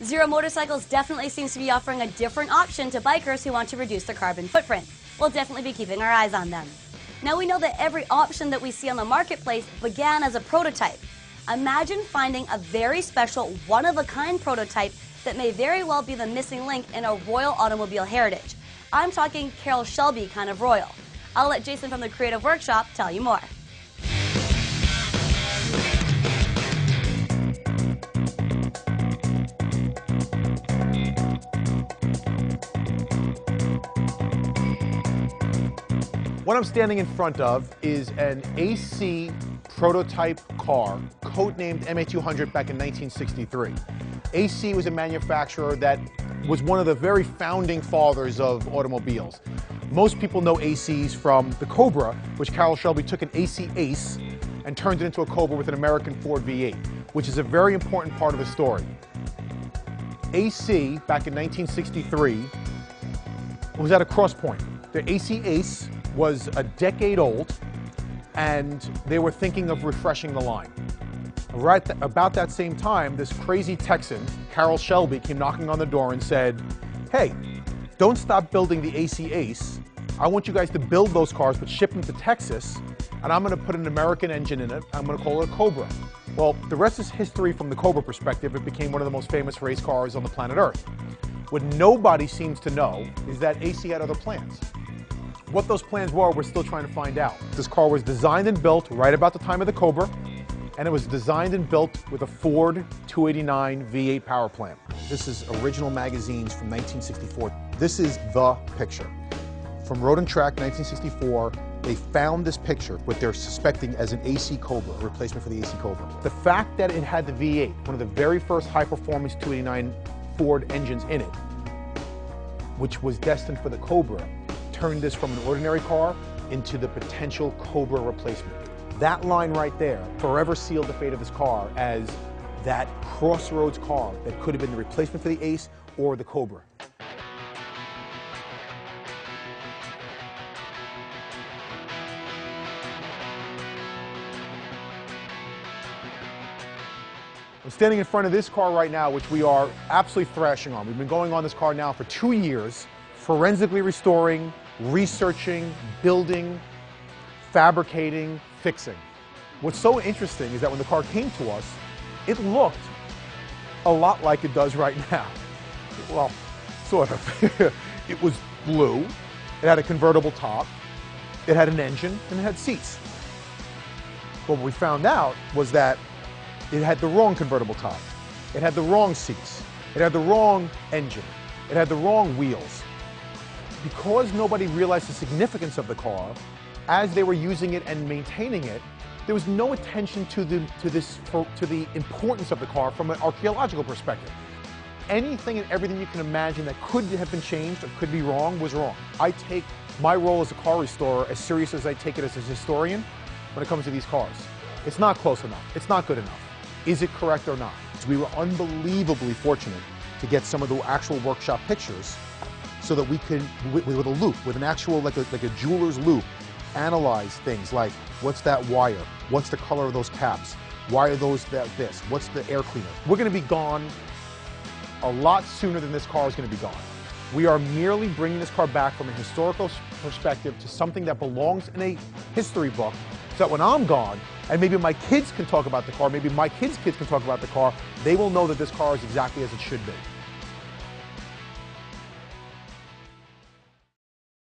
Zero Motorcycles definitely seems to be offering a different option to bikers who want to reduce their carbon footprint. We'll definitely be keeping our eyes on them. Now we know that every option that we see on the marketplace began as a prototype. Imagine finding a very special, one-of-a-kind prototype that may very well be the missing link in a royal automobile heritage. I'm talking Carroll Shelby kind of royal. I'll let Jason from the Creative Workshop tell you more. What I'm standing in front of is an AC prototype car, codenamed MA200 back in 1963. AC was a manufacturer that was one of the very founding fathers of automobiles. Most people know ACs from the Cobra, which Carroll Shelby took an AC Ace and turned it into a Cobra with an American Ford V8, which is a very important part of the story. AC, back in 1963, was at a cross point. The AC Ace was a decade old, and they were thinking of refreshing the line. Right about that same time, this crazy Texan, Carroll Shelby, came knocking on the door and said, "Hey, don't stop building the AC Ace. I want you guys to build those cars, but ship them to Texas, and I'm going to put an American engine in it. I'm going to call it a Cobra." Well, the rest is history from the Cobra perspective. It became one of the most famous race cars on the planet Earth. What nobody seems to know is that AC had other plans. What those plans were, we're still trying to find out. This car was designed and built right about the time of the Cobra, and it was designed and built with a Ford 289 V8 power plant. This is original magazines from 1964. This is the picture. From Road and Track, 1964, they found this picture, what they're suspecting as an AC Cobra, a replacement for the AC Cobra. The fact that it had the V8, one of the very first high-performance 289 Ford engines in it, which was destined for the Cobra, turned this from an ordinary car into the potential Cobra replacement. That line right there forever sealed the fate of this car as that crossroads car that could have been the replacement for the Ace or the Cobra. I'm standing in front of this car right now, which we are absolutely thrashing on. We've been going on this car now for 2 years, forensically restoring, researching, building, fabricating, fixing. What's so interesting is that when the car came to us, it looked a lot like it does right now. Well, sort of. It was blue, it had a convertible top, it had an engine, and it had seats. But what we found out was that it had the wrong convertible top, it had the wrong seats, it had the wrong engine, it had the wrong wheels. Because nobody realized the significance of the car, as they were using it and maintaining it, there was no attention to the importance of the car from an archaeological perspective. Anything and everything you can imagine that could have been changed or could be wrong was wrong. I take my role as a car restorer as serious as I take it as a historian when it comes to these cars. It's not close enough. It's not good enough. Is it correct or not? We were unbelievably fortunate to get some of the actual workshop pictures so that we could, with a loop, with an actual, like a jeweler's loop, analyze things like, what's that wire? What's the color of those caps? Why are those this? What's the air cleaner? We're going to be gone a lot sooner than this car is going to be gone. We are merely bringing this car back from a historical perspective to something that belongs in a history book, so that when I'm gone, and maybe my kids can talk about the car, maybe my kids' kids can talk about the car, they will know that this car is exactly as it should be.